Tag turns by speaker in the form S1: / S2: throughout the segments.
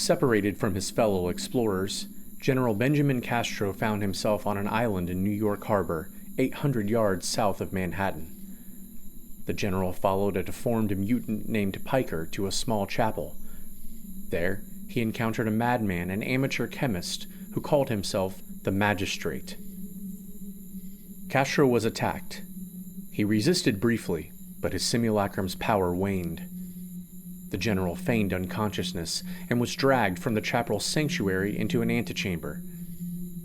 S1: Separated from his fellow explorers, General Benjamin Castro found himself on an island in New York Harbor, 800 yards south of Manhattan. The general followed a deformed mutant named Piker to a small chapel. There, he encountered a madman and amateur chemist who called himself the Magistrate. Castro was attacked. He resisted briefly, but his simulacrum's power waned. The general feigned unconsciousness and was dragged from the chapel's sanctuary into an antechamber.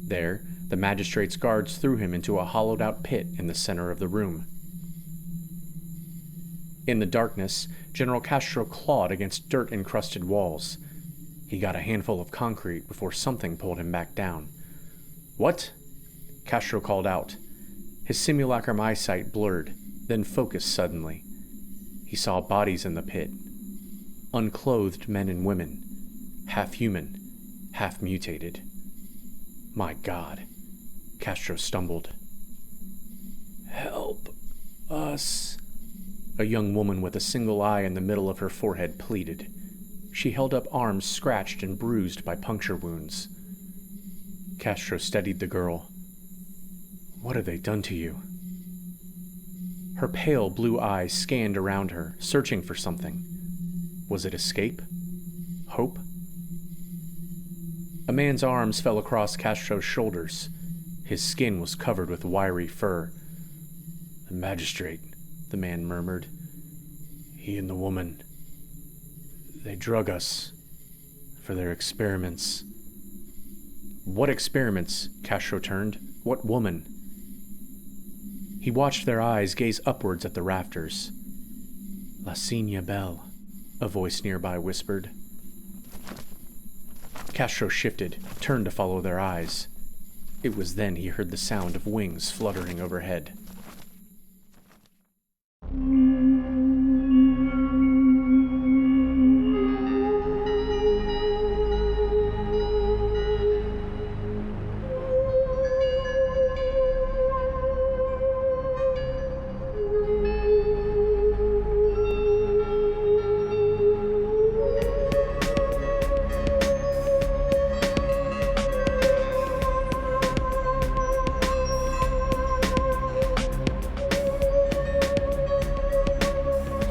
S1: There, the magistrate's guards threw him into a hollowed-out pit in the center of the room. In the darkness, General Castro clawed against dirt-encrusted walls. He got a handful of concrete before something pulled him back down. "What?" Castro called out. His simulacrum eyesight blurred, then focused suddenly. He saw bodies in the pit. Unclothed men and women, half human, half mutated. My God, Castro stumbled. "Help us," a young woman with a single eye in the middle of her forehead pleaded. She held up arms scratched and bruised by puncture wounds. Castro steadied the girl. "What have they done to you?" Her pale blue eyes scanned around her, searching for something. Was it escape? Hope? A man's arms fell across Castro's shoulders. His skin was covered with wiry fur. "The magistrate," the man murmured. "He and the woman. They drug us for their experiments." "What experiments?" Castro turned. "What woman?" He watched their eyes gaze upwards at the rafters. "La Signa Belle," a voice nearby whispered. Castro shifted, turned to follow their eyes. It was then he heard the sound of wings fluttering overhead.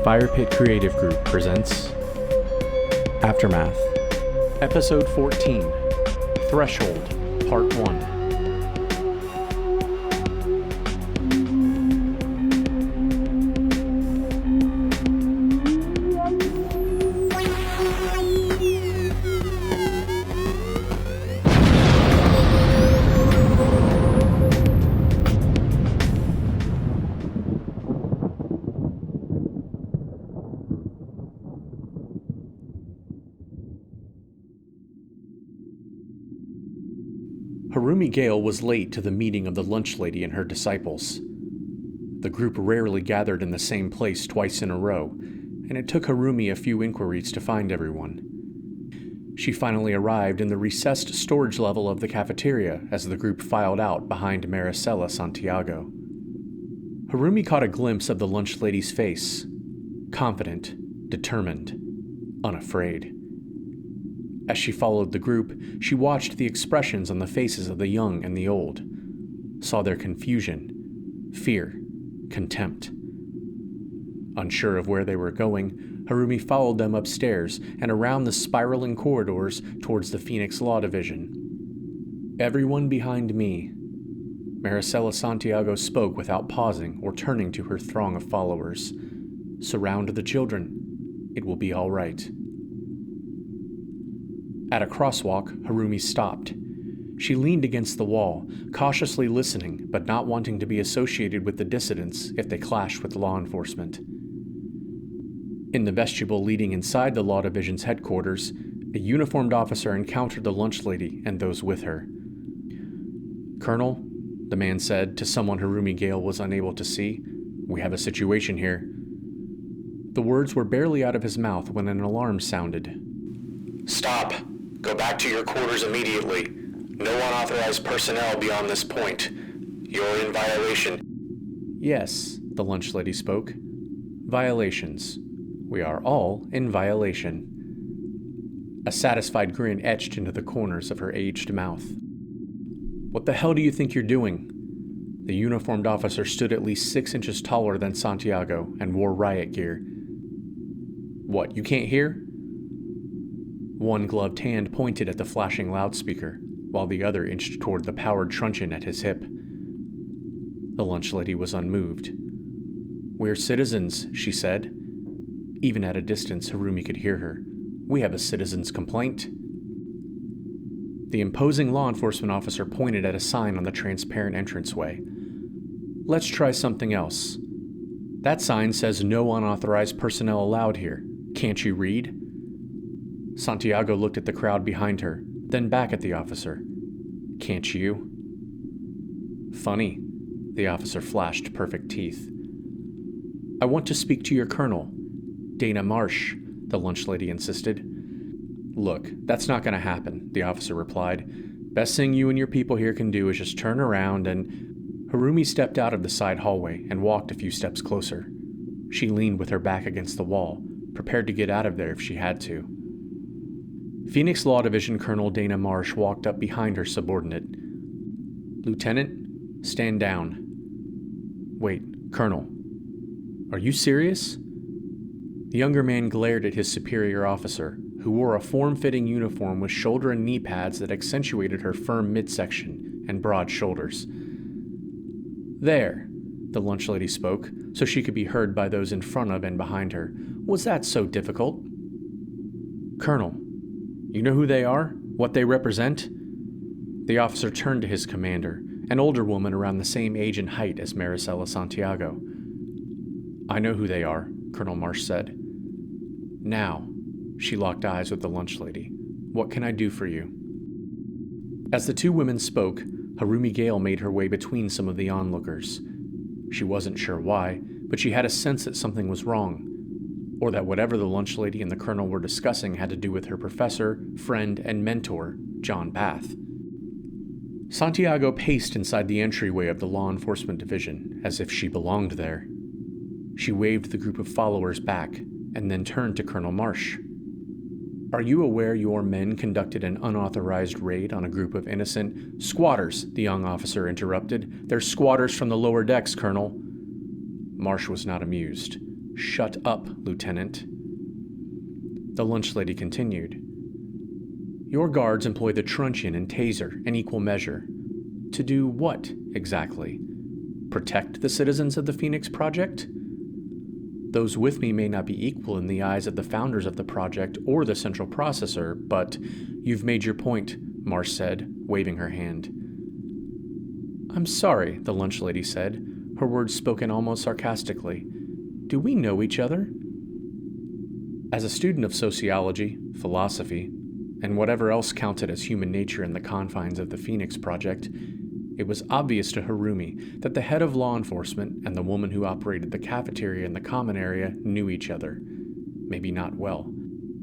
S1: Fire Pit Creative Group presents Aftermath, Episode 14, Threshold, Part 1. Harumi Gale was late to the meeting of the lunch lady and her disciples. The group rarely gathered in the same place twice in a row, and it took Harumi a few inquiries to find everyone. She finally arrived in the recessed storage level of the cafeteria as the group filed out behind Maricela Santiago. Harumi caught a glimpse of the lunch lady's face, confident, determined, unafraid. As she followed the group, she watched the expressions on the faces of the young and the old, saw their confusion, fear, contempt. Unsure of where they were going, Harumi followed them upstairs and around the spiraling corridors towards the Phoenix Law Division. "Everyone behind me," Maricela Santiago spoke without pausing or turning to her throng of followers. "Surround the children. It will be all right." At a crosswalk, Harumi stopped. She leaned against the wall, cautiously listening, but not wanting to be associated with the dissidents if they clashed with law enforcement. In the vestibule leading inside the Law Division's headquarters, a uniformed officer encountered the lunch lady and those with her. "Colonel," the man said to someone Harumi Gale was unable to see, "we have a situation here." The words were barely out of his mouth when an alarm sounded. "Stop! Go back to your quarters immediately. No unauthorized personnel beyond this point. You're in violation." "Yes," the lunch lady spoke. "Violations. We are all in violation." A satisfied grin etched into the corners of her aged mouth. "What the hell do you think you're doing?" The uniformed officer stood at least 6 inches taller than Santiago and wore riot gear. "What, you can't hear?" One gloved hand pointed at the flashing loudspeaker, while the other inched toward the powered truncheon at his hip. The lunch lady was unmoved. "We're citizens," she said. Even at a distance, Harumi could hear her. "We have a citizen's complaint." The imposing law enforcement officer pointed at a sign on the transparent entranceway. "Let's try something else. That sign says no unauthorized personnel allowed here. Can't you read?" Santiago looked at the crowd behind her, then back at the officer. "Can't you?" "Funny," the officer flashed perfect teeth. "I want to speak to your colonel, Dana Marsh," the lunch lady insisted. "Look, that's not going to happen," the officer replied. "Best thing you and your people here can do is just turn around and—" Harumi stepped out of the side hallway and walked a few steps closer. She leaned with her back against the wall, prepared to get out of there if she had to. Phoenix Law Division Colonel Dana Marsh walked up behind her subordinate. "Lieutenant, stand down." "Wait, Colonel. Are you serious?" The younger man glared at his superior officer, who wore a form-fitting uniform with shoulder and knee pads that accentuated her firm midsection and broad shoulders. "There," the lunch lady spoke, so she could be heard by those in front of and behind her. "Was that so difficult?" "Colonel, you know who they are? What they represent?" The officer turned to his commander, an older woman around the same age and height as Maricela Santiago. "I know who they are," Colonel Marsh said. "Now," she locked eyes with the lunch lady, "what can I do for you?" As the two women spoke, Harumi Gale made her way between some of the onlookers. She wasn't sure why, but she had a sense that something was wrong, or that whatever the lunch lady and the colonel were discussing had to do with her professor, friend, and mentor, John Bath. Santiago paced inside the entryway of the law enforcement division, as if she belonged there. She waved the group of followers back, and then turned to Colonel Marsh. "Are you aware your men conducted an unauthorized raid on a group of innocent—" "Squatters," the young officer interrupted. "They're squatters from the lower decks, Colonel." Marsh was not amused. "Shut up, Lieutenant." The lunch lady continued. "Your guards employ the truncheon and taser in equal measure. To do what, exactly? Protect the citizens of the Phoenix Project? Those with me may not be equal in the eyes of the founders of the project or the central processor, but you've made your point," Marsh said, waving her hand. "I'm sorry," the lunch lady said, her words spoken almost sarcastically. "Do we know each other?" As a student of sociology, philosophy, and whatever else counted as human nature in the confines of the Phoenix Project, it was obvious to Harumi that the head of law enforcement and the woman who operated the cafeteria in the common area knew each other. Maybe not well,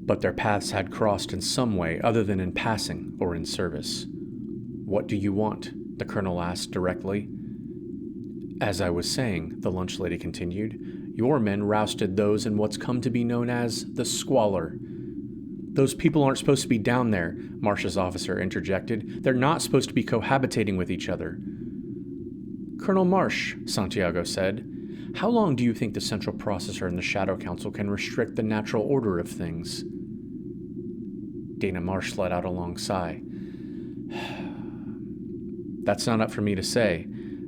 S1: but their paths had crossed in some way other than in passing or in service. "What do you want?" the colonel asked directly. "As I was saying," the lunch lady continued, "your men rousted those in what's come to be known as the Squalor." "Those people aren't supposed to be down there," Marsh's officer interjected. "They're not supposed to be cohabitating with each other." "Colonel Marsh," Santiago said, "how long do you think the Central Processor and the Shadow Council can restrict the natural order of things?" Dana Marsh let out a long sigh. "That's not up for me to say.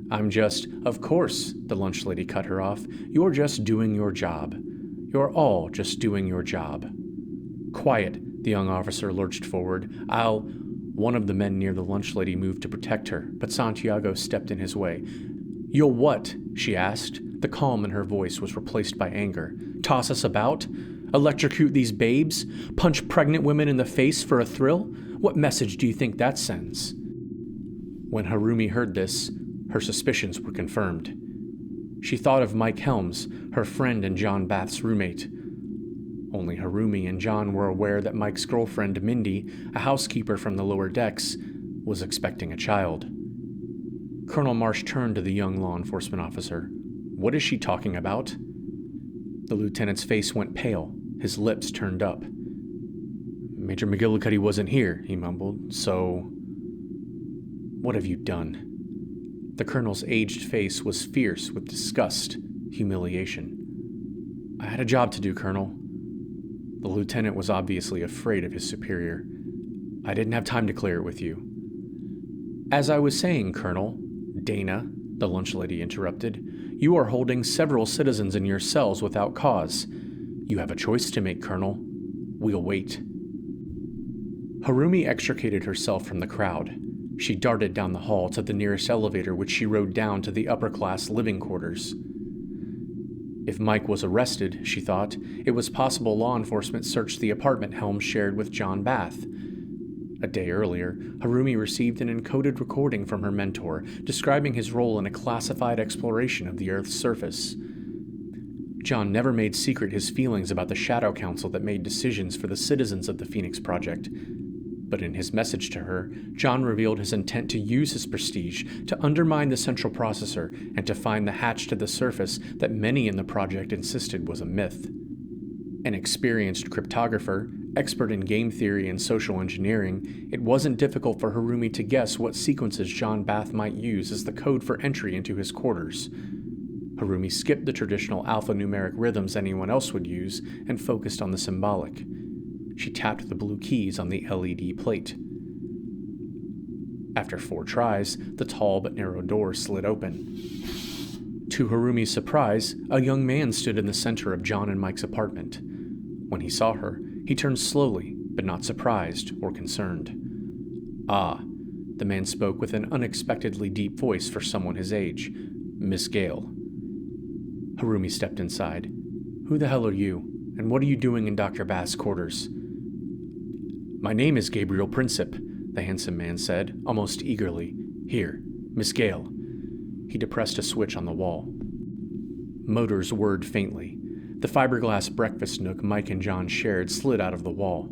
S1: I'm just—" "Of course," the lunch lady cut her off. "You're just doing your job. You're all just doing your job." "Quiet," the young officer lurched forward. One of the men near the lunch lady moved to protect her, but Santiago stepped in his way. "You'll what?" she asked. The calm in her voice was replaced by anger. "Toss us about? Electrocute these babes? Punch pregnant women in the face for a thrill? What message do you think that sends?" When Harumi heard this, her suspicions were confirmed. She thought of Mike Helms, her friend and John Bath's roommate. Only Harumi and John were aware that Mike's girlfriend, Mindy, a housekeeper from the lower decks, was expecting a child. Colonel Marsh turned to the young law enforcement officer. "What is she talking about?" The lieutenant's face went pale, his lips turned up. Major McGillicuddy wasn't here, he mumbled, so... What have you done? The colonel's aged face was fierce with disgust, humiliation. I had a job to do, Colonel. The lieutenant was obviously afraid of his superior. I didn't have time to clear it with you. As I was saying, Colonel, Dana, the lunch lady interrupted, you are holding several citizens in your cells without cause. You have a choice to make, Colonel. We'll wait. Harumi extricated herself from the crowd. She darted down the hall to the nearest elevator, which she rode down to the upper-class living quarters. If Mike was arrested, she thought, it was possible law enforcement searched the apartment Helms shared with John Bath. A day earlier, Harumi received an encoded recording from her mentor describing his role in a classified exploration of the Earth's surface. John never made secret his feelings about the Shadow Council that made decisions for the citizens of the Phoenix Project. But in his message to her, John revealed his intent to use his prestige to undermine the central processor and to find the hatch to the surface that many in the project insisted was a myth. An experienced cryptographer, expert in game theory and social engineering, it wasn't difficult for Harumi to guess what sequences John Bath might use as the code for entry into his quarters. Harumi skipped the traditional alphanumeric rhythms anyone else would use and focused on the symbolic. She tapped the blue keys on the LED plate. After 4 tries, the tall but narrow door slid open. To Harumi's surprise, a young man stood in the center of John and Mike's apartment. When he saw her, he turned slowly, but not surprised or concerned. "Ah," the man spoke with an unexpectedly deep voice for someone his age. "Miss Gale." Harumi stepped inside. "Who the hell are you, and what are you doing in Dr. Bath's quarters?" "My name is Gabriel Princip," the handsome man said, almost eagerly. "Here, Miss Gale." He depressed a switch on the wall. Motors whirred faintly. The fiberglass breakfast nook Mike and John shared slid out of the wall.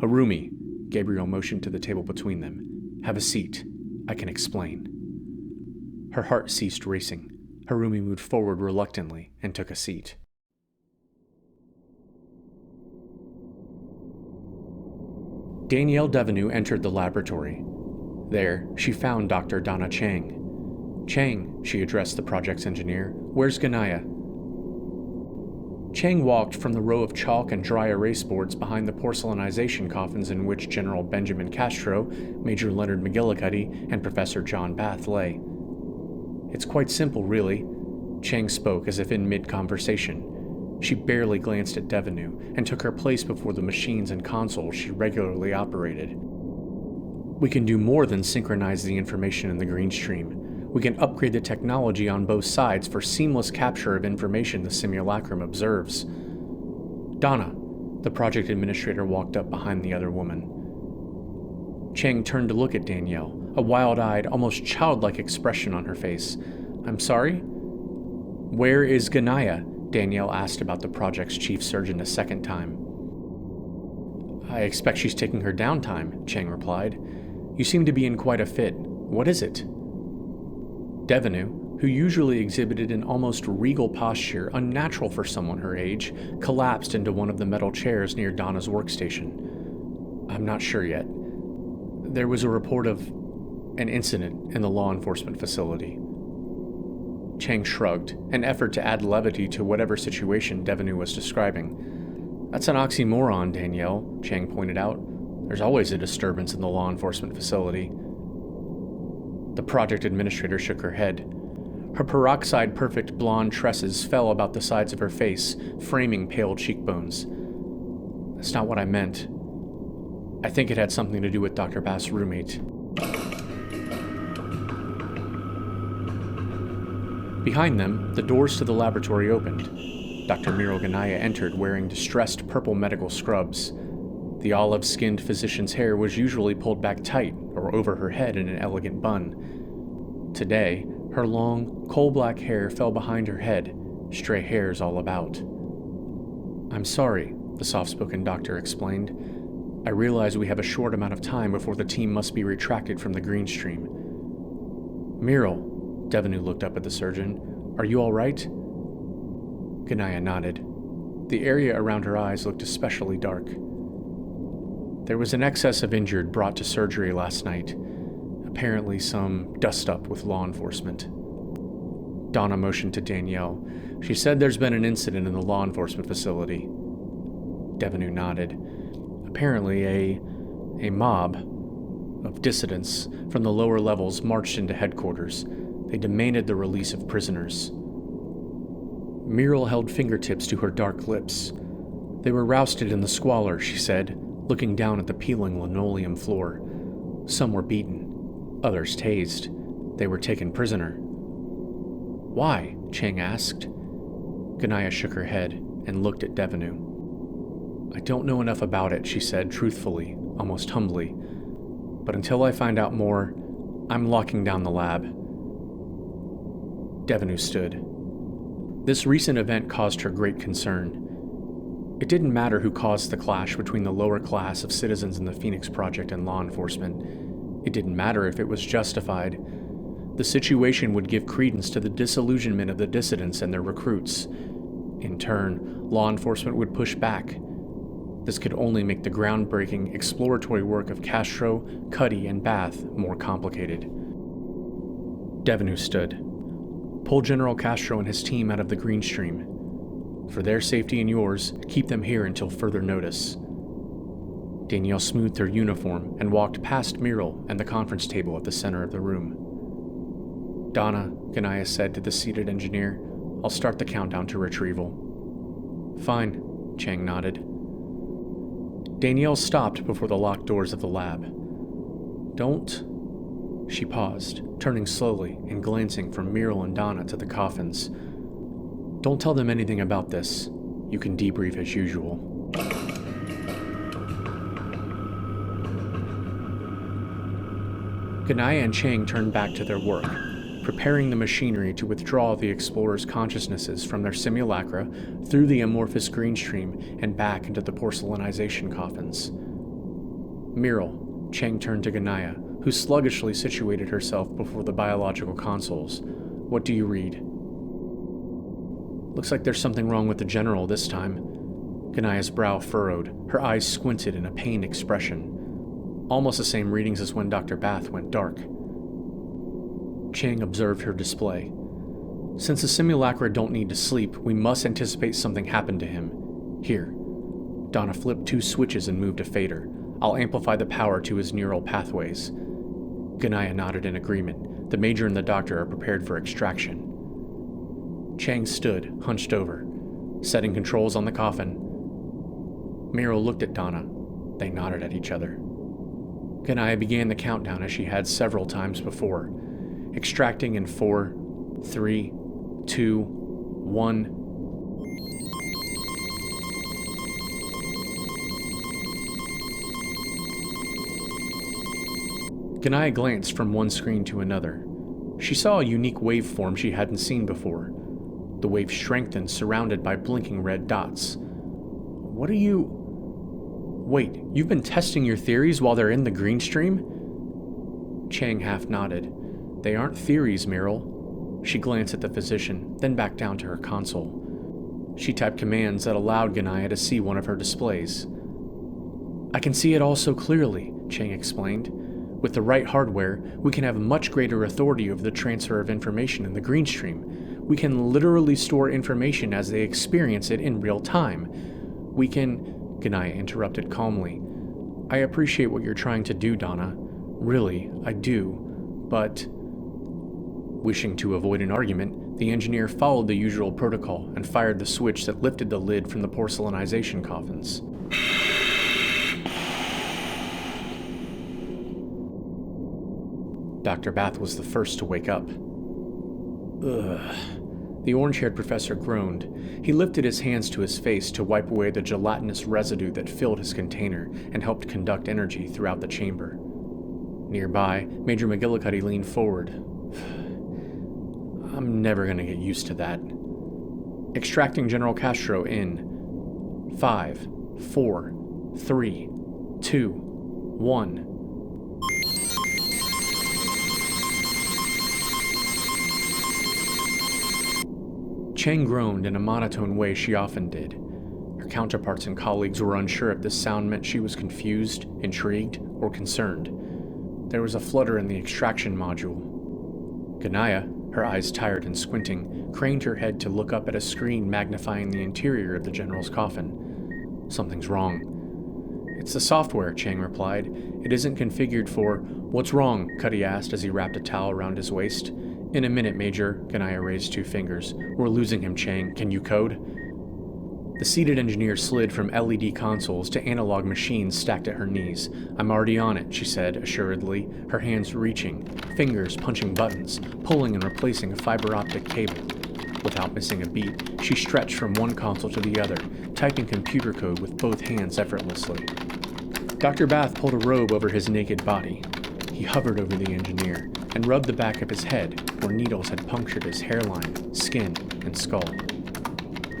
S1: "Harumi," Gabriel motioned to the table between them. "Have a seat. I can explain." Her heart ceased racing. Harumi moved forward reluctantly and took a seat. Danielle Devenu entered the laboratory. There, she found Dr. Donna Chang. "Chang," she addressed the project's engineer, "where's Ganaya?" Chang walked from the row of chalk and dry erase boards behind the porcelainization coffins in which General Benjamin Castro, Major Leonard McGillicuddy, and Professor John Bath lay. "It's quite simple, really," Chang spoke as if in mid-conversation. She barely glanced at Devenu and took her place before the machines and consoles she regularly operated. "We can do more than synchronize the information in the green stream. We can upgrade the technology on both sides for seamless capture of information the simulacrum observes." "Donna," the project administrator walked up behind the other woman. Chang turned to look at Danielle, a wild-eyed, almost childlike expression on her face. "I'm sorry?" "Where is Ganaya?" Danielle asked about the project's chief surgeon a second time. "I expect she's taking her downtime," Chang replied. "You seem to be in quite a fit. What is it?" Devenu, who usually exhibited an almost regal posture unnatural for someone her age, collapsed into one of the metal chairs near Donna's workstation. "I'm not sure yet. There was a report of an incident in the law enforcement facility." Chang shrugged, an effort to add levity to whatever situation Devenu was describing. "That's an oxymoron, Danielle," Chang pointed out. "There's always a disturbance in the law enforcement facility." The project administrator shook her head. Her peroxide-perfect blonde tresses fell about the sides of her face, framing pale cheekbones. "That's not what I meant. I think it had something to do with Dr. Bath's roommate." Behind them, the doors to the laboratory opened. Dr. Miro Ganaya entered wearing distressed purple medical scrubs. The olive-skinned physician's hair was usually pulled back tight or over her head in an elegant bun. Today, her long, coal-black hair fell behind her head, stray hairs all about. "I'm sorry," the soft-spoken doctor explained. "I realize we have a short amount of time before the team must be retracted from the green stream." "Miro," Devenu looked up at the surgeon. "Are you all right?" Ganaya nodded. The area around her eyes looked especially dark. There was an excess of injured brought to surgery last night. Apparently some dust-up with law enforcement. Donna motioned to Danielle. She said there's been an incident in the law enforcement facility. Devenu nodded. Apparently a mob of dissidents from the lower levels marched into headquarters. They demanded the release of prisoners. Muriel held fingertips to her dark lips. They were rousted in the squalor, she said, looking down at the peeling linoleum floor. Some were beaten, others tased. They were taken prisoner. Why? Chang asked. Ganaya shook her head and looked at Devenu. I don't know enough about it, she said truthfully, almost humbly. But until I find out more, I'm locking down the lab. Devenu stood. This recent event caused her great concern. It didn't matter who caused the clash between the lower class of citizens in the Phoenix Project and law enforcement. It didn't matter if it was justified. The situation would give credence to the disillusionment of the dissidents and their recruits. In turn, law enforcement would push back. This could only make the groundbreaking exploratory work of Castro, Cuddy, and Bath more complicated. Devenu stood. Pull General Castro and his team out of the Green Stream. For their safety and yours, keep them here until further notice. Danielle smoothed her uniform and walked past Muriel and the conference table at the center of the room. Donna, Ganaya said to the seated engineer, I'll start the countdown to retrieval. Fine, Chang nodded. Danielle stopped before the locked doors of the lab. Don't... She paused, turning slowly and glancing from Muriel and Donna to the coffins. Don't tell them anything about this. You can debrief as usual. Ganaya and Chang turned back to their work, preparing the machinery to withdraw the explorers' consciousnesses from their simulacra through the amorphous green stream and back into the porcelainization coffins. Muriel, Chang turned to Ganaya, who sluggishly situated herself before the biological consoles. What do you read? Looks like there's something wrong with the general this time. Ganaya's brow furrowed, her eyes squinted in a pained expression. Almost the same readings as when Dr. Bath went dark. Chang observed her display. Since the simulacra don't need to sleep, we must anticipate something happened to him. Here. Donna flipped 2 switches and moved a fader. I'll amplify the power to his neural pathways. Ganaya nodded in agreement. The Major and the Doctor are prepared for extraction. Chang stood, hunched over, setting controls on the coffin. Muriel looked at Donna. They nodded at each other. Ganaya began the countdown as she had several times before, extracting in 4, 3, 2, 1. Ganaya glanced from one screen to another. She saw a unique waveform she hadn't seen before. The wave strengthened, surrounded by blinking red dots. What are you... Wait, you've been testing your theories while they're in the green stream? Chang half nodded. They aren't theories, Muriel. She glanced at the physician, then back down to her console. She typed commands that allowed Ganaya to see one of her displays. I can see it all so clearly, Chang explained. With the right hardware, we can have much greater authority over the transfer of information in the green stream. We can literally store information as they experience it in real time. We can... Ganaya interrupted calmly. I appreciate what you're trying to do, Donna. Really, I do. But... Wishing to avoid an argument, the engineer followed the usual protocol and fired the switch that lifted the lid from the porcelainization coffins. Dr. Bath was the first to wake up. Ugh. The orange-haired professor groaned. He lifted his hands to his face to wipe away the gelatinous residue that filled his container and helped conduct energy throughout the chamber. Nearby, Major McGillicuddy leaned forward. I'm never going to get used to that. Extracting General Castro in 5, 4, 3, 2, 1. Chang groaned in a monotone way she often did. Her counterparts and colleagues were unsure if this sound meant she was confused, intrigued, or concerned. There was a flutter in the extraction module. Ganaya, her eyes tired and squinting, craned her head to look up at a screen magnifying the interior of the general's coffin. Something's wrong. It's the software, Chang replied. It isn't configured for... What's wrong? Cuddy asked as he wrapped a towel around his waist. In a minute, Major. Ganaya raised 2 fingers. We're losing him, Chang. Can you code? The seated engineer slid from LED consoles to analog machines stacked at her knees. I'm already on it, she said, assuredly, her hands reaching, fingers punching buttons, pulling and replacing a fiber optic cable. Without missing a beat, she stretched from one console to the other, typing computer code with both hands effortlessly. Dr. Bath pulled a robe over his naked body. He hovered over the engineer and rubbed the back of his head, where needles had punctured his hairline, skin, and skull.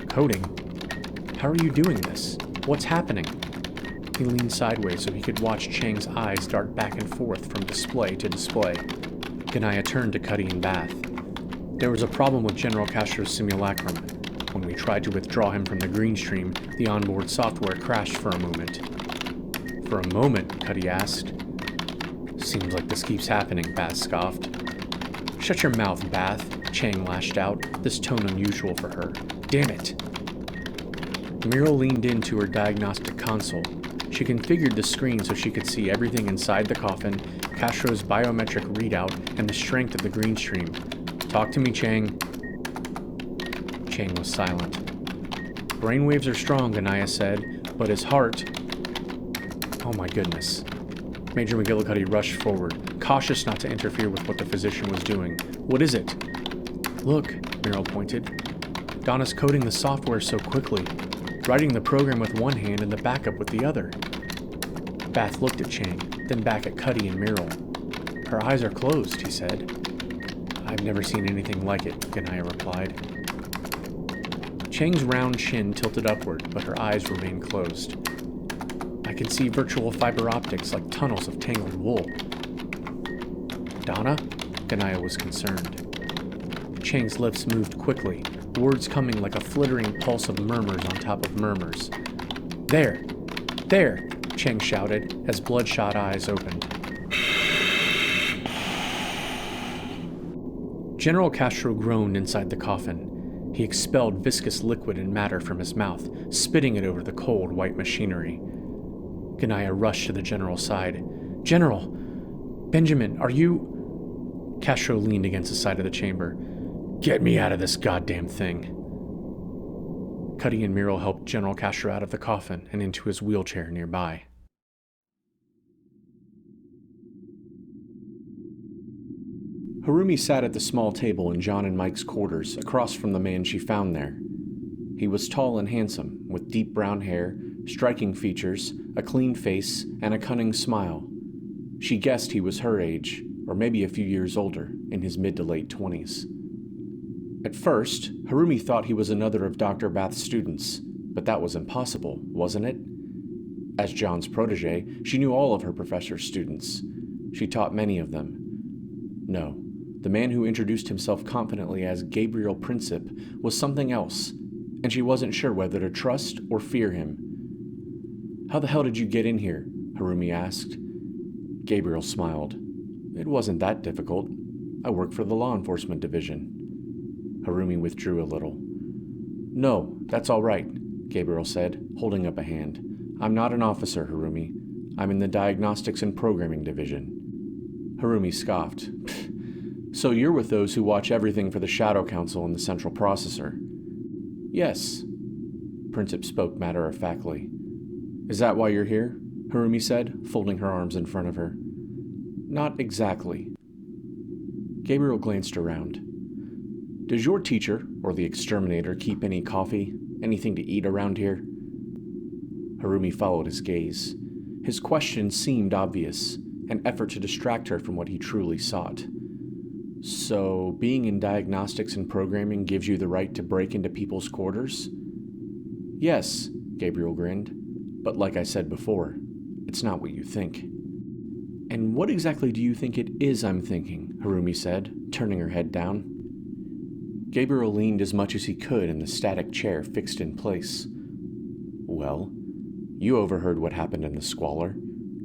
S1: Coding? How are you doing this? What's happening? He leaned sideways so he could watch Chang's eyes dart back and forth from display to display. Ganaya turned to Cuddy and Bath. There was a problem with General Castro's simulacrum. When we tried to withdraw him from the green stream, the onboard software crashed for a moment. For a moment, Cuddy asked. Seems like this keeps happening, Bath scoffed. Shut your mouth, Bath, Chang lashed out, this tone unusual for her. Damn it. Muriel leaned into her diagnostic console. She configured the screen so she could see everything inside the coffin, Castro's biometric readout, and the strength of the green stream. Talk to me, Chang. Chang was silent. Brainwaves are strong, Ganaya said, but his heart... Oh my goodness. Major McGillicuddy rushed forward, cautious not to interfere with what the physician was doing. What is it? Look, Muriel pointed. Donna's coding the software so quickly, writing the program with one hand and the backup with the other. Bath looked at Chang, then back at Cuddy and Muriel. Her eyes are closed, he said. I've never seen anything like it, Ganaya replied. Chang's round chin tilted upward, but her eyes remained closed. I can see virtual fiber optics like tunnels of tangled wool. Donna? Ganaya was concerned. Chang's lips moved quickly, words coming like a flittering pulse of murmurs on top of murmurs. There! There! Chang shouted as bloodshot eyes opened. General Castro groaned inside the coffin. He expelled viscous liquid and matter from his mouth, spitting it over the cold white machinery. Ganaya rushed to the general's side. General! Benjamin, are you... Castro leaned against the side of the chamber. Get me out of this goddamn thing. Cuddy and Muriel helped General Castro out of the coffin and into his wheelchair nearby. Harumi sat at the small table in John and Mike's quarters, across from the man she found there. He was tall and handsome, with deep brown hair, striking features, a clean face, and a cunning smile. She guessed he was her age, or maybe a few years older, in his mid to late 20s. At first, Harumi thought he was another of Dr. Bath's students, but that was impossible, wasn't it? As John's protege, she knew all of her professor's students. She taught many of them. No, the man who introduced himself confidently as Gabriel Princip was something else, and she wasn't sure whether to trust or fear him. How the hell did you get in here? Harumi asked. Gabriel smiled. It wasn't that difficult. I work for the law enforcement division. Harumi withdrew a little. No, that's all right, Gabriel said, holding up a hand. I'm not an officer, Harumi. I'm in the diagnostics and programming division. Harumi scoffed. So you're with those who watch everything for the Shadow Council and the Central Processor? Yes. Princip spoke matter-of-factly. Is that why you're here? Harumi said, folding her arms in front of her. Not exactly. Gabriel glanced around. Does your teacher, or the exterminator, keep any coffee, anything to eat around here? Harumi followed his gaze. His question seemed obvious, an effort to distract her from what he truly sought. So, being in diagnostics and programming gives you the right to break into people's quarters? Yes, Gabriel grinned. But like I said before, it's not what you think. And what exactly do you think it is I'm thinking? Harumi said, turning her head down. Gabriel leaned as much as he could in the static chair fixed in place. Well, you overheard what happened in the squalor.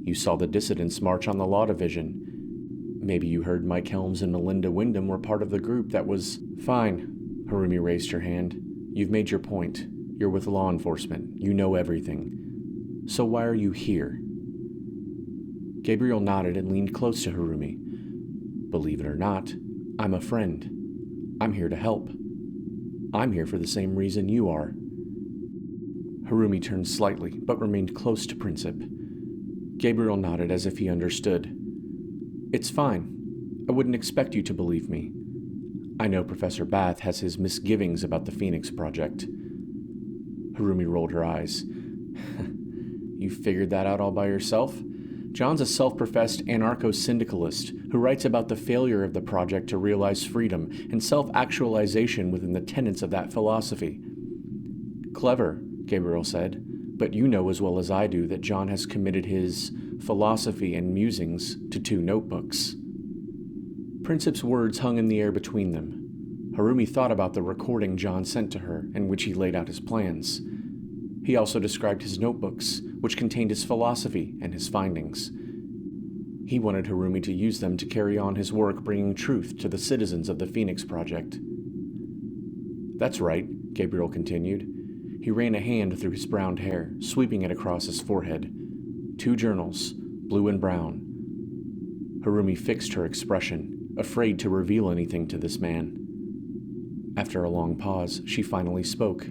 S1: You saw the dissidents march on the Law Division. Maybe you heard Mike Helms and Melinda Wyndham were part of the group that was... Fine. Harumi raised her hand. You've made your point. You're with law enforcement. You know everything. So why are you here? Gabriel nodded and leaned close to Harumi. Believe it or not, I'm a friend. I'm here to help. I'm here for the same reason you are. Harumi turned slightly, but remained close to Princip. Gabriel nodded as if he understood. It's fine. I wouldn't expect you to believe me. I know Professor Bath has his misgivings about the Phoenix Project. Harumi rolled her eyes. You figured that out all by yourself? John's a self-professed anarcho-syndicalist who writes about the failure of the project to realize freedom and self-actualization within the tenets of that philosophy. Clever, Gabriel said, but you know as well as I do that John has committed his philosophy and musings to 2 notebooks. Princip's words hung in the air between them. Harumi thought about the recording John sent to her, in which he laid out his plans. He also described his notebooks, which contained his philosophy and his findings. He wanted Harumi to use them to carry on his work bringing truth to the citizens of the Phoenix Project. That's right, Gabriel continued. He ran a hand through his brown hair, sweeping it across his forehead. 2 journals, blue and brown. Harumi fixed her expression, afraid to reveal anything to this man. After a long pause, she finally spoke.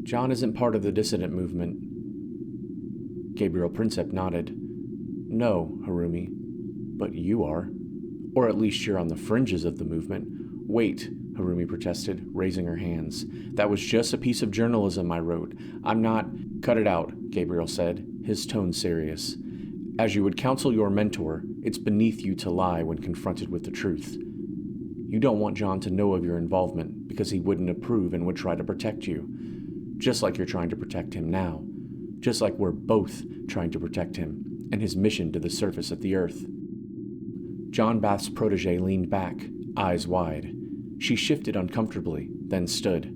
S1: John isn't part of the dissident movement. Gabriel Princip nodded. No, Harumi, but you are. Or at least you're on the fringes of the movement. Wait, Harumi protested, raising her hands. That was just a piece of journalism I wrote. I'm not... Cut it out, Gabriel said, his tone serious. As you would counsel your mentor, it's beneath you to lie when confronted with the truth. You don't want John to know of your involvement because he wouldn't approve and would try to protect you. Just like you're trying to protect him now. Just like we're both trying to protect him and his mission to the surface of the earth. John Bath's protege leaned back, eyes wide. She shifted uncomfortably, then stood.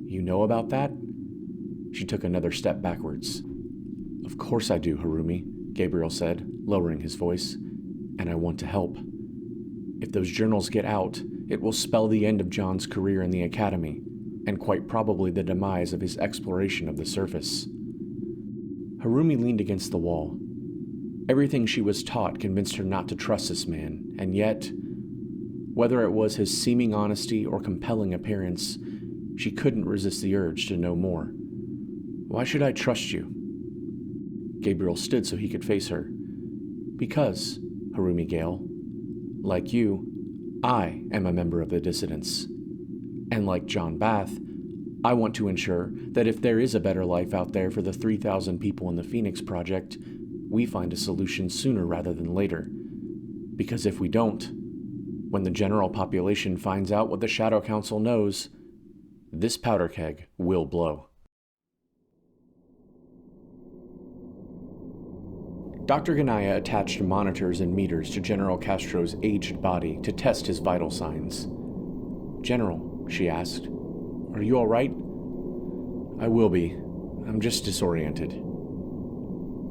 S1: You know about that? She took another step backwards. Of course I do, Harumi, Gabriel said, lowering his voice. And I want to help. If those journals get out, it will spell the end of John's career in the academy, and quite probably the demise of his exploration of the surface. Harumi leaned against the wall. Everything she was taught convinced her not to trust this man, and yet, whether it was his seeming honesty or compelling appearance, she couldn't resist the urge to know more. Why should I trust you? Gabriel stood so he could face her. Because, Harumi Gale, like you, I am a member of the dissidents. And like John Bath, I want to ensure that if there is a better life out there for the 3,000 people in the Phoenix Project, we find a solution sooner rather than later. Because if we don't, when the general population finds out what the Shadow Council knows, this powder keg will blow. Dr. Ganaya attached monitors and meters to General Castro's aged body to test his vital signs. General, she asked, are you all right? I will be. I'm just disoriented.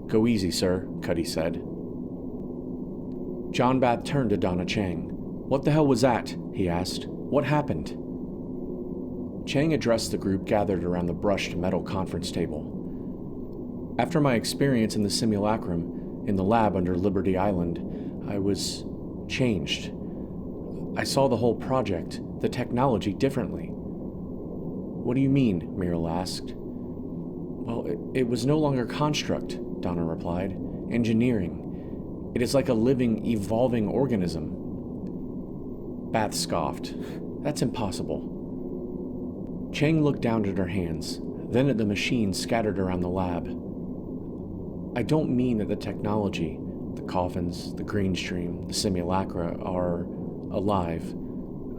S1: Go easy, sir, Cuddy said. John Bath turned to Donna Chang. What the hell was that? He asked. What happened? Chang addressed the group gathered around the brushed metal conference table. After my experience in the simulacrum, in the lab under Liberty Island, I was changed. I saw the whole project, the technology, differently. What do you mean? Meryl asked. Well, it was no longer construct, Donna replied. Engineering. It is like a living, evolving organism. Bath scoffed. That's impossible. Chang looked down at her hands, then at the machines scattered around the lab. I don't mean that the technology, the coffins, the green stream, the simulacra are alive.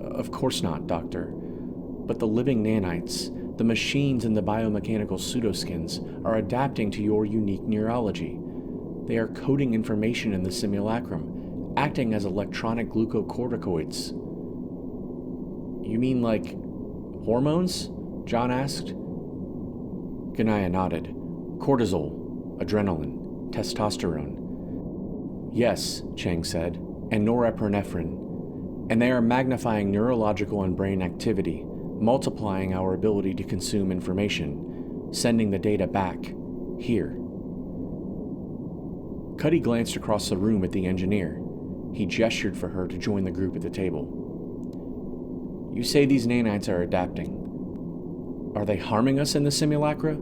S1: Of course not, Doctor. But the living nanites, the machines and the biomechanical pseudoskins are adapting to your unique neurology. They are coding information in the simulacrum, acting as electronic glucocorticoids. You mean like hormones? John asked. Ganaya nodded. Cortisol, adrenaline, testosterone. Yes, Chang said, and norepinephrine. And they are magnifying neurological and brain activity, multiplying our ability to consume information, sending the data back, here. Cuddy glanced across the room at the engineer. He gestured for her to join the group at the table. You say these nanites are adapting. Are they harming us in the simulacra?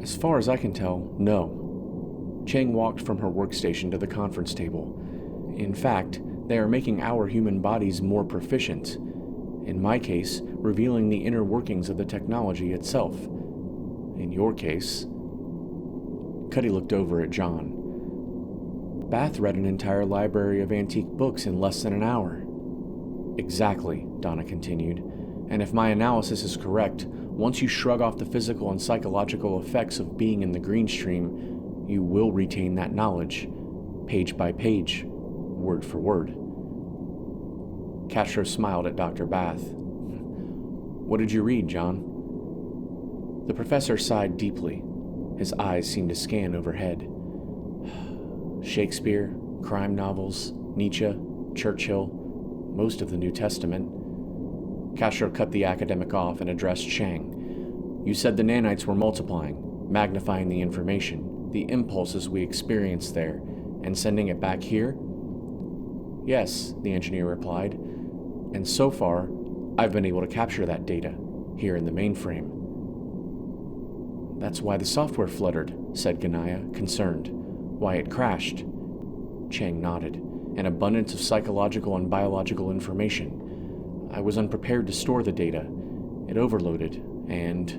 S1: As far as I can tell, no. Chang walked from her workstation to the conference table. In fact, they are making our human bodies more proficient. In my case, revealing the inner workings of the technology itself. In your case... Cuddy looked over at John. Bath read an entire library of antique books in less than an hour. Exactly, Donna continued. And if my analysis is correct, once you shrug off the physical and psychological effects of being in the green stream, you will retain that knowledge, page by page, word for word. Castro smiled at Dr. Bath. What did you read, John? The professor sighed deeply. His eyes seemed to scan overhead. Shakespeare, crime novels, Nietzsche, Churchill, most of the New Testament. Castro cut the academic off and addressed Chang. You said the nanites were multiplying, magnifying the information, the impulses we experienced there, and sending it back here? Yes, the engineer replied. And so far, I've been able to capture that data, here in the mainframe. That's why the software fluttered, said Ganaya, concerned. Why it crashed. Chang nodded. An abundance of psychological and biological information. I was unprepared to store the data. It overloaded, and...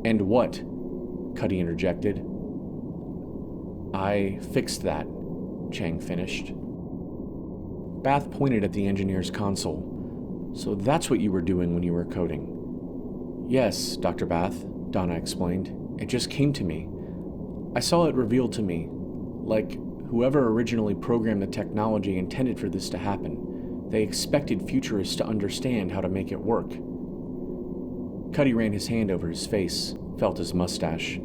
S1: And what? Cuddy interjected. I fixed that, Chang finished. Bath pointed at the engineer's console. So that's what you were doing when you were coding. Yes, Dr. Bath, Donna explained. It just came to me. I saw it revealed to me, like whoever originally programmed the technology intended for this to happen. They expected futurists to understand how to make it work. Cuddy ran his hand over his face, felt his mustache.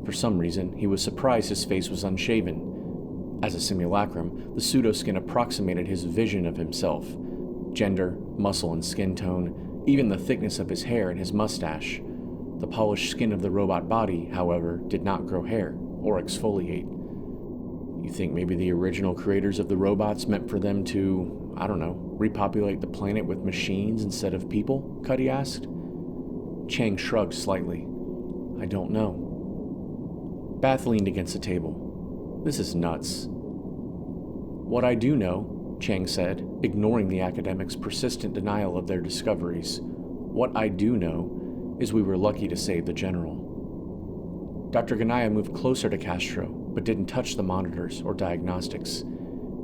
S1: For some reason, he was surprised his face was unshaven. As a simulacrum, the pseudoskin approximated his vision of himself. Gender, muscle and skin tone, even the thickness of his hair and his mustache. The polished skin of the robot body, however, did not grow hair or exfoliate. You think maybe the original creators of the robots meant for them to, repopulate the planet with machines instead of people? Cuddy asked. Chang shrugged slightly. I don't know. Bath leaned against the table. This is nuts. What I do know, Chang said, ignoring the academic's persistent denial of their discoveries. What I do know is we were lucky to save the general. Dr. Ganaya moved closer to Castro, but didn't touch the monitors or diagnostics.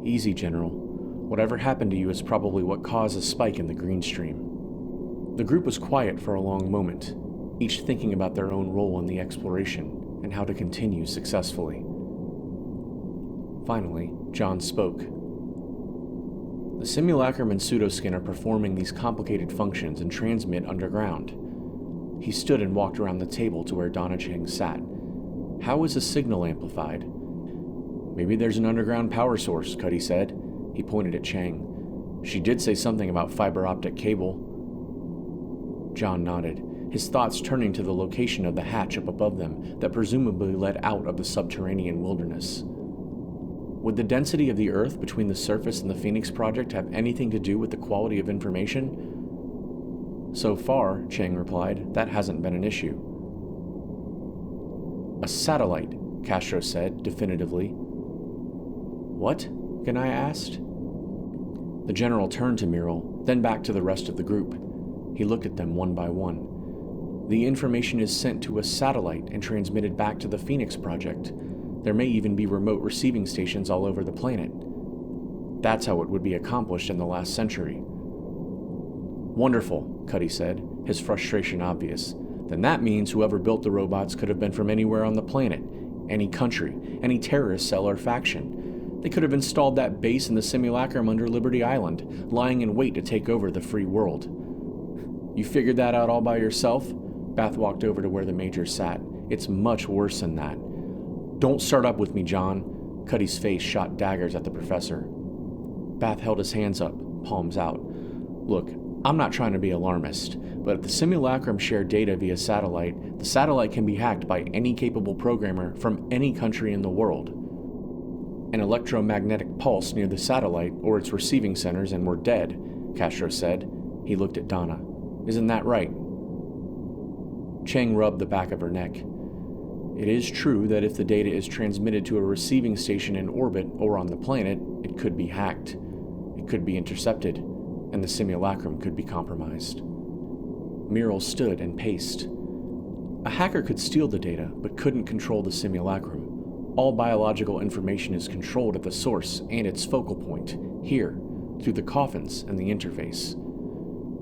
S1: Easy, General. Whatever happened to you is probably what caused a spike in the green stream. The group was quiet for a long moment, each thinking about their own role in the exploration and how to continue successfully. Finally, John spoke. The simulacrum and pseudoskin are performing these complicated functions and transmit underground. He stood and walked around the table to where Donna Chang sat. How is a signal amplified? Maybe there's an underground power source, Cuddy said. He pointed at Chang. She did say something about fiber optic cable. John nodded, his thoughts turning to the location of the hatch up above them that presumably led out of the subterranean wilderness. Would the density of the Earth between the surface and the Phoenix Project have anything to do with the quality of information? So far, Chang replied, that hasn't been an issue. A satellite, Castro said, definitively. What? Ganaya asked. The general turned to Muriel, then back to the rest of the group. He looked at them one by one. The information is sent to a satellite and transmitted back to the Phoenix Project. There may even be remote receiving stations all over the planet. That's how it would be accomplished in the last century. Wonderful, Cuddy said, his frustration obvious. Then that means whoever built the robots could have been from anywhere on the planet, any country, any terrorist cell or faction. They could have installed that base in the simulacrum under Liberty Island, lying in wait to take over the free world. You figured that out all by yourself? Bath walked over to where the Major sat. "It's much worse than that." "Don't start up with me, John." Cuddy's face shot daggers at the professor. Bath held his hands up, palms out. "Look, I'm not trying to be alarmist, but if the simulacrum share data via satellite, the satellite can be hacked by any capable programmer from any country in the world. An electromagnetic pulse near the satellite or its receiving centers and we're dead," Castro said. He looked at Donna. "Isn't that right?" Chang rubbed the back of her neck. "It is true that if the data is transmitted to a receiving station in orbit or on the planet, it could be hacked. It could be intercepted, and the simulacrum could be compromised." Muriel stood and paced. "A hacker could steal the data, but couldn't control the simulacrum. All biological information is controlled at the source and its focal point, here, through the coffins and the interface."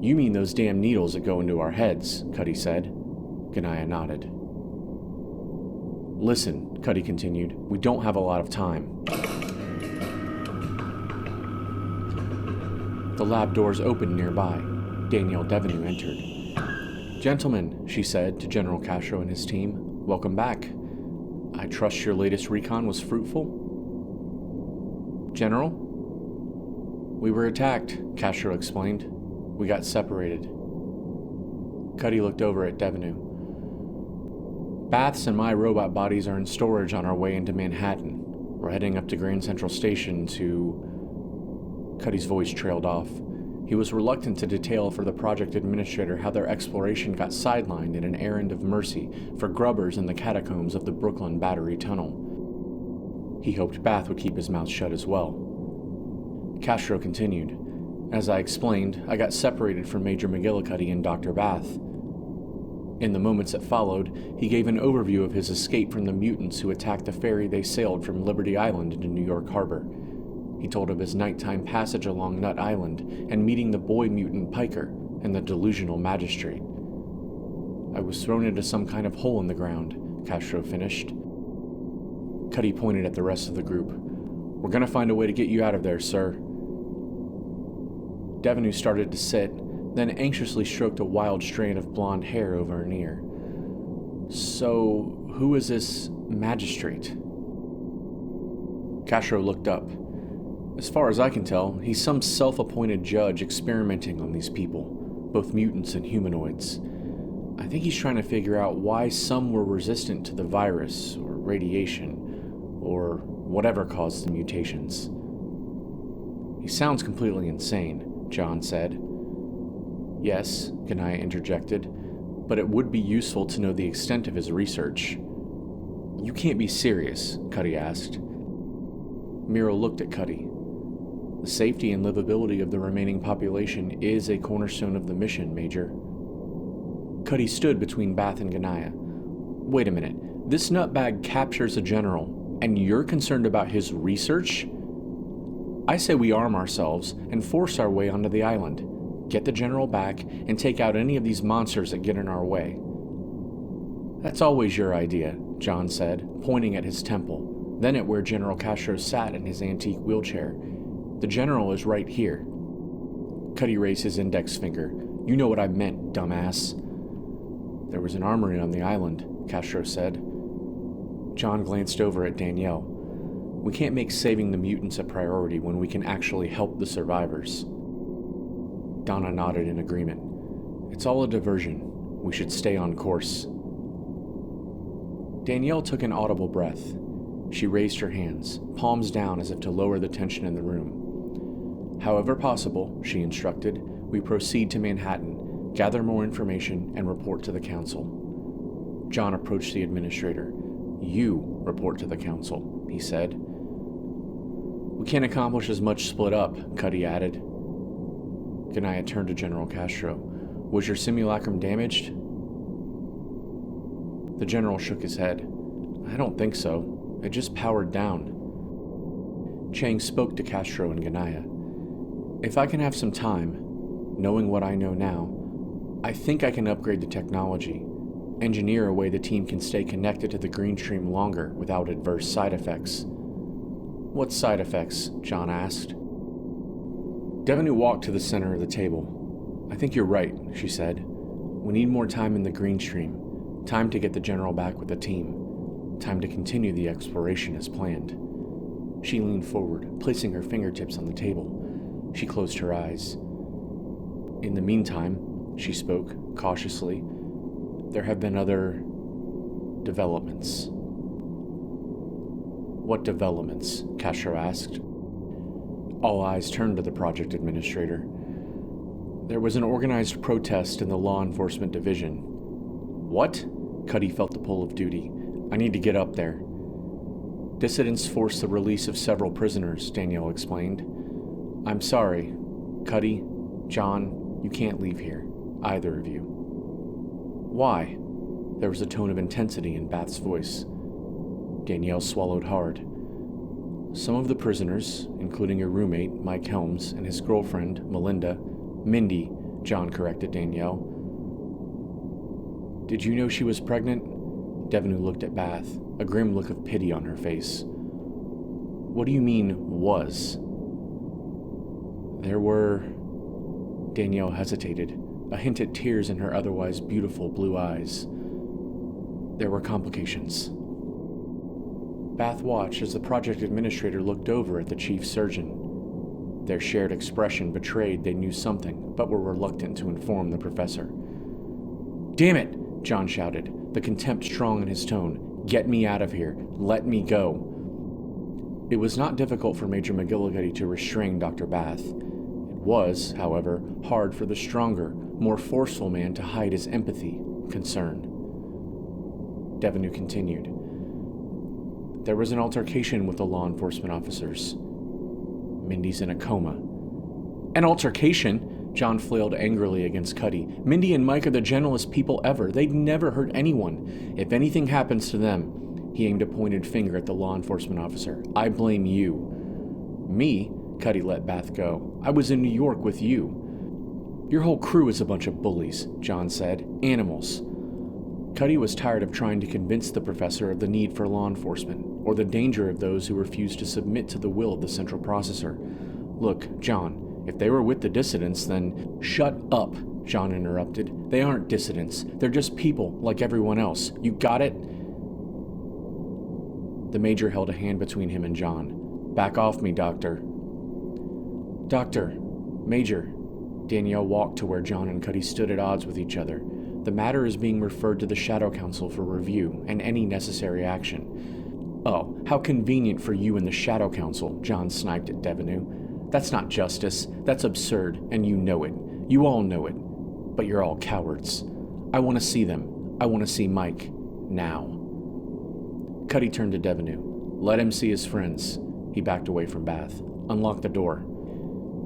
S1: "You mean those damn needles that go into our heads," Cuddy said. Ganaya nodded. "Listen," Cuddy continued, "we don't have a lot of time." The lab doors opened nearby. Danielle Devenu entered. "Gentlemen," she said to General Castro and his team, "welcome back. I trust your latest recon was fruitful?" "General?" "We were attacked," Castro explained. "We got separated." Cuddy looked over at Devenu. "Bath's and my robot bodies are in storage on our way into Manhattan. We're heading up to Grand Central Station to..." Cuddy's voice trailed off. He was reluctant to detail for the project administrator how their exploration got sidelined in an errand of mercy for grubbers in the catacombs of the Brooklyn Battery Tunnel. He hoped Bath would keep his mouth shut as well. Castro continued. "As I explained, I got separated from Major McGillicuddy and Dr. Bath. In the moments that followed, he gave an overview of his escape from the mutants who attacked the ferry they sailed from Liberty Island into New York Harbor. He told of his nighttime passage along Nut Island and meeting the boy mutant Piker and the delusional magistrate. I was thrown into some kind of hole in the ground," Castro finished. Cuddy pointed at the rest of the group. "We're going to find a way to get you out of there, sir." Devenu started to sit, then anxiously stroked a wild strand of blonde hair over an ear. "So, who is this magistrate?" Castro looked up. "As far as I can tell, he's some self-appointed judge experimenting on these people, both mutants and humanoids. I think he's trying to figure out why some were resistant to the virus, or radiation, or whatever caused the mutations." "He sounds completely insane," John said. "Yes," Ganaya interjected, "but it would be useful to know the extent of his research." "You can't be serious," Cuddy asked. Muriel looked at Cuddy. "The safety and livability of the remaining population is a cornerstone of the mission, Major." Cuddy stood between Bath and Ganaya. "Wait a minute. This nutbag captures a general, and you're concerned about his research? I say we arm ourselves and force our way onto the island, get the general back, and take out any of these monsters that get in our way." "That's always your idea," John said, pointing at his temple, then at where General Castro sat in his antique wheelchair. "The general is right here." Cuddy raised his index finger. "You know what I meant, dumbass." "There was an armory on the island," Castro said. John glanced over at Danielle. "We can't make saving the mutants a priority when we can actually help the survivors." Donna nodded in agreement. "It's all a diversion. We should stay on course." Danielle took an audible breath. She raised her hands, palms down as if to lower the tension in the room. "However possible," she instructed, "we proceed to Manhattan, gather more information, and report to the Council." John approached the administrator. "You report to the Council," he said. "We can't accomplish as much split up," Cuddy added. Ganaya turned to General Castro. "Was your simulacrum damaged?" The general shook his head. "I don't think so. It just powered down." Chang spoke to Castro and Ganaya. "If I can have some time, knowing what I know now, I think I can upgrade the technology, engineer a way the team can stay connected to the green stream longer without adverse side effects." "What side effects?" John asked. Devenu walked to the center of the table. "I think you're right," she said. We need more time in the green stream. Time to get the general back with the team. Time to continue the exploration as planned. She leaned forward, placing her fingertips on the table. She closed her eyes. In the meantime, she spoke cautiously, there have been other developments. What developments? Castro asked. All eyes turned to the project administrator. There was an organized protest in the law enforcement division. What? Cuddy felt the pull of duty. I need to get up there. Dissidents forced the release of several prisoners, Danielle explained. I'm sorry. Cuddy, John, you can't leave here. Either of you. Why? There was a tone of intensity in Bath's voice. Danielle swallowed hard. Some of the prisoners, including her roommate, Mike Helms, and his girlfriend, Mindy, John corrected Danielle. Did you know she was pregnant? Devenu looked at Bath, a grim look of pity on her face. What do you mean, was? There were... Danielle hesitated, a hint at tears in her otherwise beautiful blue eyes. There were complications. Bath watched as the project administrator looked over at the chief surgeon. Their shared expression betrayed they knew something, but were reluctant to inform the professor. Damn it! John shouted, the contempt strong in his tone. Get me out of here. Let me go. It was not difficult for Major McGillicuddy to restrain Dr. Bath. It was, however, hard for the stronger, more forceful man to hide his empathy, concern. Devenu continued. There was an altercation with the law enforcement officers. Mindy's in a coma. An altercation? John flailed angrily against Cuddy. Mindy and Mike are the gentlest people ever. They'd never hurt anyone. If anything happens to them, he aimed a pointed finger at the law enforcement officer. I blame you. Me? Cuddy let Bath go. I was in New York with you. Your whole crew is a bunch of bullies, John said. Animals. Cuddy was tired of trying to convince the professor of the need for law enforcement, or the danger of those who refused to submit to the will of the central processor. Look, John, if they were with the dissidents, then... Shut up, John interrupted. They aren't dissidents. They're just people, like everyone else. You got it? The major held a hand between him and John. Back off me, Doctor. Doctor. Major. Danielle walked to where John and Cuddy stood at odds with each other. The matter is being referred to the Shadow Council for review and any necessary action. Oh, how convenient for you and the Shadow Council, John sniped at Devenu. That's not justice. That's absurd, and you know it. You all know it. But you're all cowards. I want to see them. I want to see Mike. Now. Cuddy turned to Devenu. Let him see his friends. He backed away from Bath. Unlock the door.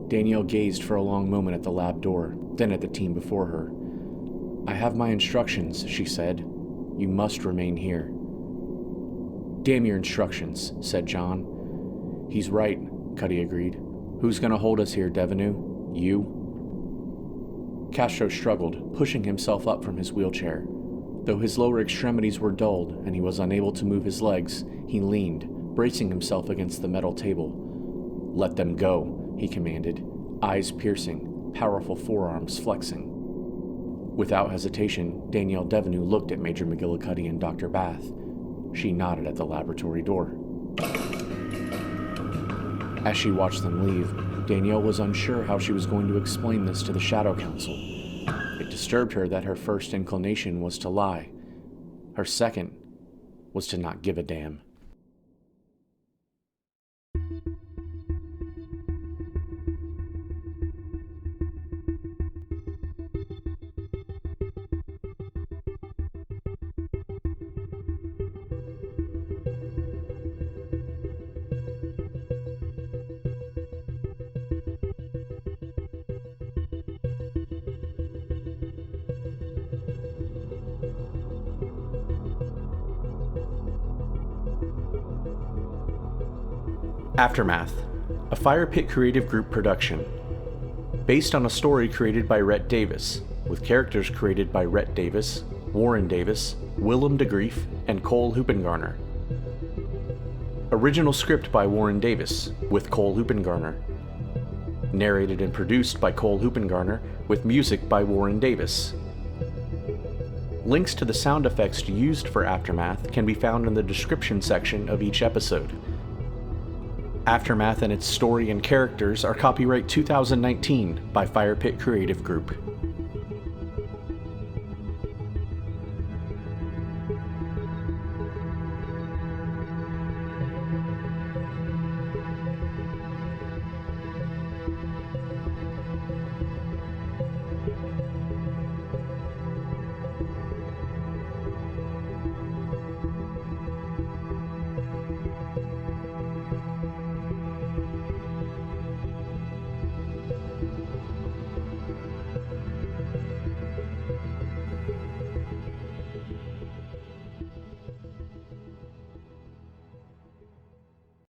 S1: Danielle gazed for a long moment at the lab door, then at the team before her. I have my instructions, she said. You must remain here. Damn your instructions, said John. He's right, Cuddy agreed. Who's going to hold us here, Devenu? You? Castro struggled, pushing himself up from his wheelchair. Though his lower extremities were dulled and he was unable to move his legs, he leaned, bracing himself against the metal table. Let them go, he commanded, eyes piercing, powerful forearms flexing. Without hesitation, Danielle Devenu looked at Major McGillicuddy and Dr. Bath. She nodded at the laboratory door. As she watched them leave, Danielle was unsure how she was going to explain this to the Shadow Council. It disturbed her that her first inclination was to lie. Her second was to not give a damn. Aftermath, a Fire Pit Creative Group production. Based on a story created by Rhett Davis, with characters created by Rhett Davis, Warren Davis, Willem de Greef, and Cole Hoopingarner. Original script by Warren Davis, with Cole Hoopingarner. Narrated and produced by Cole Hoopingarner, with music by Warren Davis. Links to the sound effects used for Aftermath can be found in the description section of each episode. Aftermath and its story and characters are copyright 2019 by Firepit Creative Group.